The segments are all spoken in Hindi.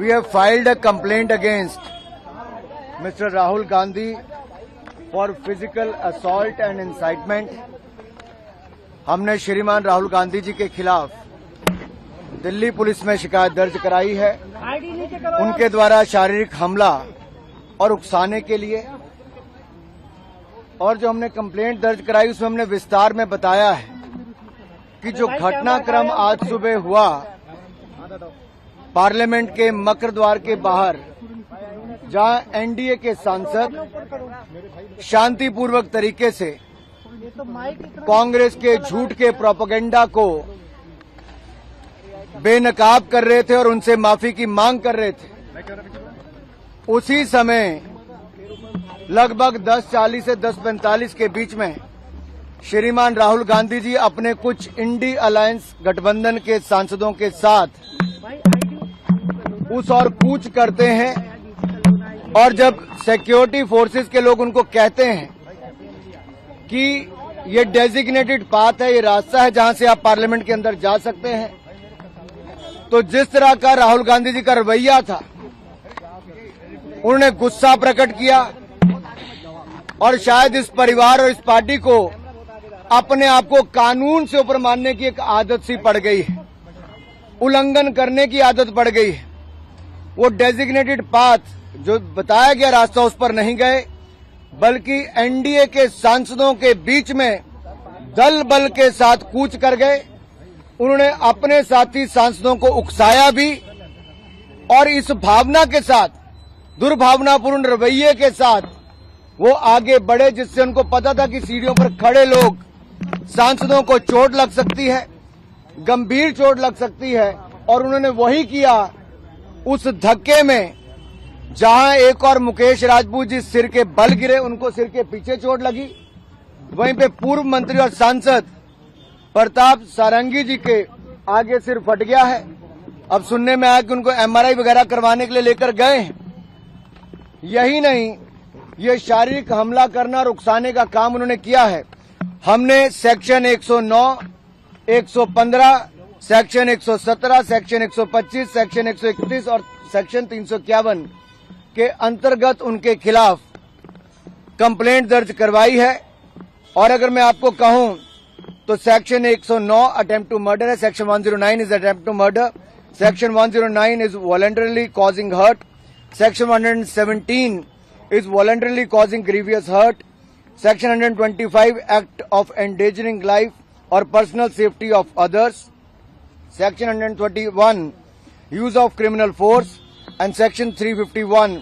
We have filed a complaint against Mr. Rahul Gandhi for physical assault and incitement. हमने श्रीमान राहुल गांधी जी के खिलाफ दिल्ली पुलिस में शिकायत दर्ज कराई है उनके द्वारा शारीरिक हमला और उकसाने के लिए। और जो हमने कंप्लेंट दर्ज कराई उसमें हमने विस्तार में बताया है कि जो घटनाक्रम आज सुबह हुआ पार्लियामेंट के मकर द्वार के बाहर, जहां एनडीए के सांसद शांतिपूर्वक तरीके से कांग्रेस के झूठ के प्रोपेगेंडा को बेनकाब कर रहे थे और उनसे माफी की मांग कर रहे थे, उसी समय लगभग 10:40 से 10:45 के बीच में श्रीमान राहुल गांधी जी अपने कुछ इंडी अलायंस गठबंधन के सांसदों के साथ उस और कूच करते हैं। और जब सिक्योरिटी फोर्सेस के लोग उनको कहते हैं कि ये डेजिग्नेटेड पाथ है, ये रास्ता है जहां से आप पार्लियामेंट के अंदर जा सकते हैं, तो जिस तरह का राहुल गांधी जी का रवैया था, उन्होंने गुस्सा प्रकट किया और शायद इस परिवार और इस पार्टी को अपने आप को कानून से ऊपर मानने की एक आदत सी पड़ गई है, उल्लंघन करने की आदत पड़ गई है। वो डेजिग्नेटेड पाथ जो बताया गया रास्ता उस पर नहीं गए, बल्कि एनडीए के सांसदों के बीच में दल बल के साथ कूच कर गए। उन्होंने अपने साथी सांसदों को उकसाया भी और इस भावना के साथ, दुर्भावनापूर्ण रवैये के साथ वो आगे बढ़े, जिससे उनको पता था कि सीढ़ियों पर खड़े लोग सांसदों को चोट लग सकती है, गंभीर चोट लग सकती है। और उन्होंने वही किया। उस धक्के में जहां एक और मुकेश राजपूत जी सिर के बल गिरे, उनको सिर के पीछे चोट लगी, वहीं पे पूर्व मंत्री और सांसद प्रताप सारंगी जी के आगे सिर फट गया है। अब सुनने में आया कि उनको एमआरआई वगैरह करवाने के लिए लेकर गए हैं। यही नहीं, ये शारीरिक हमला करना और उकसाने का काम उन्होंने किया है। हमने सेक्शन 109, 115, सेक्शन 117, सेक्शन 125, सेक्शन 131 और सेक्शन 351 के अंतर्गत उनके खिलाफ कंप्लेंट दर्ज करवाई है। और अगर मैं आपको कहूं तो सेक्शन 109 अटेम्प्ट टू मर्डर है, section 109 is attempt to murder, section 109 is voluntarily causing hurt, section 117 is voluntarily causing grievous hurt, section 125 act of endangering life or personal safety of others, section 121 use of criminal force and section 351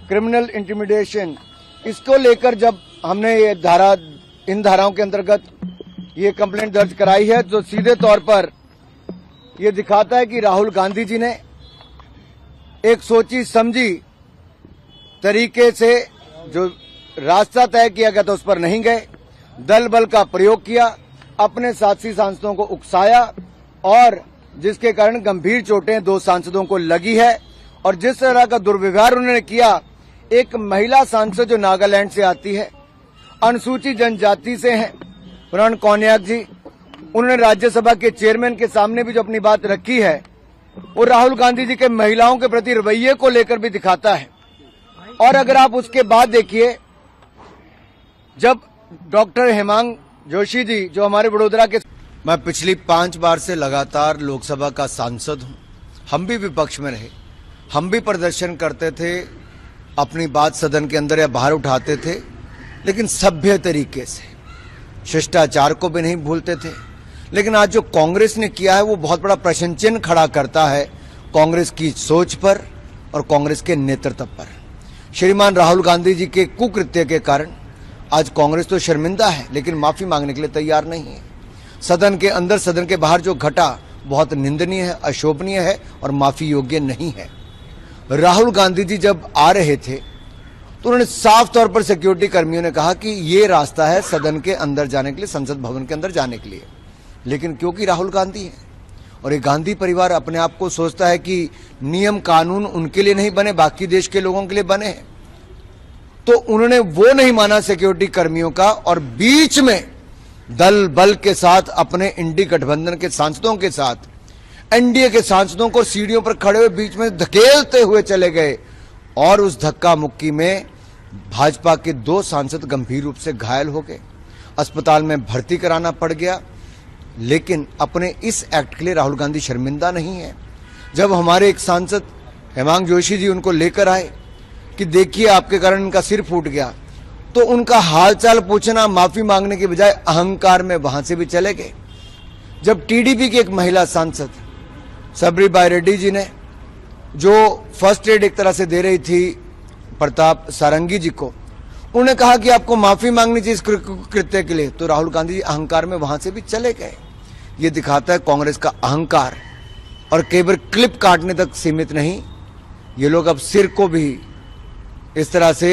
criminal intimidation। इसको लेकर जब हमने ये इन धाराओं के अंतर्गत ये कंप्लेंट दर्ज कराई है, तो सीधे तौर पर ये दिखाता है कि राहुल गांधी जी ने एक सोची समझी तरीके से जो रास्ता तय किया गया था उस पर नहीं गए, दल बल का प्रयोग किया, अपने साथी सांसदों को उकसाया और जिसके कारण गंभीर चोटें 2 सांसदों को लगी है। और जिस तरह का दुर्व्यवहार उन्होंने किया, एक महिला सांसद जो नागालैंड से आती है, अनुसूचित जनजाति से हैं, प्रण कौनियाक जी, उन्होंने राज्यसभा के चेयरमैन के सामने भी जो अपनी बात रखी है, वो राहुल गांधी जी के महिलाओं के प्रति रवैये को लेकर भी दिखाता है। और अगर आप उसके बाद देखिए, जब डॉक्टर हेमांग जोशी जी जो हमारे वडोदरा के, मैं पिछली 5 बार से लगातार लोकसभा का सांसद हूं, हम भी विपक्ष में रहे, हम भी प्रदर्शन करते थे, अपनी बात सदन के अंदर या बाहर उठाते थे, लेकिन सभ्य तरीके से, शिष्टाचार को भी नहीं भूलते थे। लेकिन आज जो कांग्रेस ने किया है वो बहुत बड़ा प्रश्न चिन्ह खड़ा करता है कांग्रेस की सोच पर और कांग्रेस के नेतृत्व पर। श्रीमान राहुल गांधी जी के कुकृत्य के कारण आज कांग्रेस तो शर्मिंदा है, लेकिन माफी मांगने के लिए तैयार नहीं है। सदन के अंदर, सदन के बाहर जो घटा बहुत निंदनीय है, अशोभनीय है और माफी योग्य नहीं है। राहुल गांधी जी जब आ रहे थे तो उन्होंने साफ तौर पर सिक्योरिटी कर्मियों ने कहा कि ये रास्ता है सदन के अंदर जाने के लिए, संसद भवन के अंदर जाने के लिए। लेकिन क्योंकि राहुल गांधी है और ये गांधी परिवार अपने आप को सोचता है कि नियम कानून उनके लिए नहीं बने, बाकी देश के लोगों के लिए बने हैं, तो उन्होंने वो नहीं माना सिक्योरिटी कर्मियों का और बीच में दल बल के साथ अपने इंडी गठबंधन के सांसदों के साथ एनडीए के सांसदों को सीढ़ियों पर खड़े हुए बीच में धकेलते हुए चले गए और उस धक्का मुक्की में भाजपा के 2 सांसद गंभीर रूप से घायल हो गए, अस्पताल में भर्ती कराना पड़ गया। लेकिन अपने इस एक्ट के लिए राहुल गांधी शर्मिंदा नहीं है। जब हमारे एक सांसद हेमांग जोशी जी उनको लेकर आए कि देखिए आपके कारण इनका सिर फूट गया, तो उनका हालचाल पूछना, माफी मांगने के बजाय अहंकार में वहां से भी चले गए। जब टीडीपी की एक महिला सांसद सबरी बाई रेड्डी जी ने जो फर्स्ट एड एक तरह से दे रही थी प्रताप सारंगी जी को, उन्होंने कहा कि आपको माफी मांगनी चाहिए इस कृत्य के लिए, तो राहुल गांधी जी अहंकार में वहां से भी चले गए। ये दिखाता है कांग्रेस का अहंकार, और केवल क्लिप काटने तक सीमित नहीं, ये लोग अब सिर को भी इस तरह से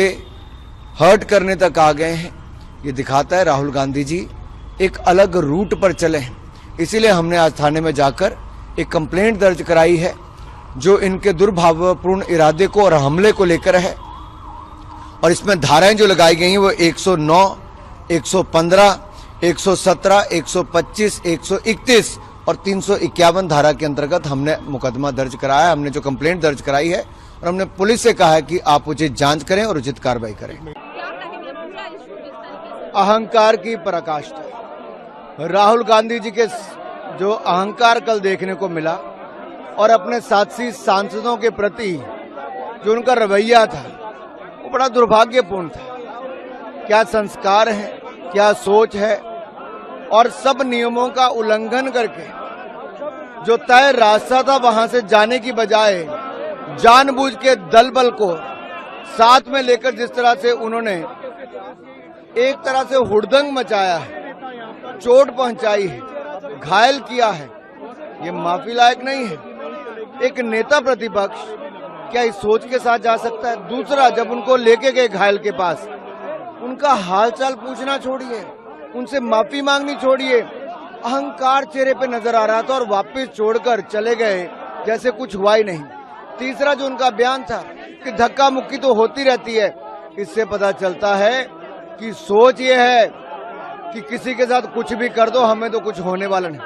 हर्ट करने तक आ गए हैं। ये दिखाता है राहुल गांधी जी एक अलग रूट पर चले हैं। इसीलिए हमने आज थाने में जाकर एक कंप्लेंट दर्ज कराई है जो इनके दुर्भावपूर्ण इरादे को और हमले को लेकर है। और इसमें धाराएं जो लगाई गई हैं वो 109, 115, 117, 125, 131 और 351 धारा के अंतर्गत हमने मुकदमा दर्ज कराया है। हमने जो कंप्लेंट दर्ज कराई है और हमने पुलिस से कहा है कि आप उचित जांच करें और उचित कार्रवाई करें। अहंकार की पराकाष्ठा, राहुल गांधी जी के जो अहंकार कल देखने को मिला और अपने साथी सांसदों के प्रति जो उनका रवैया था वो बड़ा दुर्भाग्यपूर्ण था। क्या संस्कार है, क्या सोच है, और सब नियमों का उल्लंघन करके जो तय रास्ता था वहां से जाने की बजाय जानबूझ के दल बल को साथ में लेकर जिस तरह से उन्होंने एक तरह से हुड़दंग मचाया है, चोट पहुंचाई है, घायल किया है, ये माफी लायक नहीं है। एक नेता प्रतिपक्ष क्या इस सोच के साथ जा सकता है? दूसरा, जब उनको लेके गए घायल के पास, उनका हालचाल पूछना छोड़िए, उनसे माफी मांगनी छोड़िए, अहंकार चेहरे पे नजर आ रहा था और वापस छोड़कर चले गए जैसे कुछ हुआ ही नहीं। तीसरा जो उनका बयान था कि धक्का मुक्की तो होती रहती है, इससे पता चलता है कि सोच ये है कि किसी के साथ कुछ भी कर दो, हमें तो कुछ होने वाला नहीं।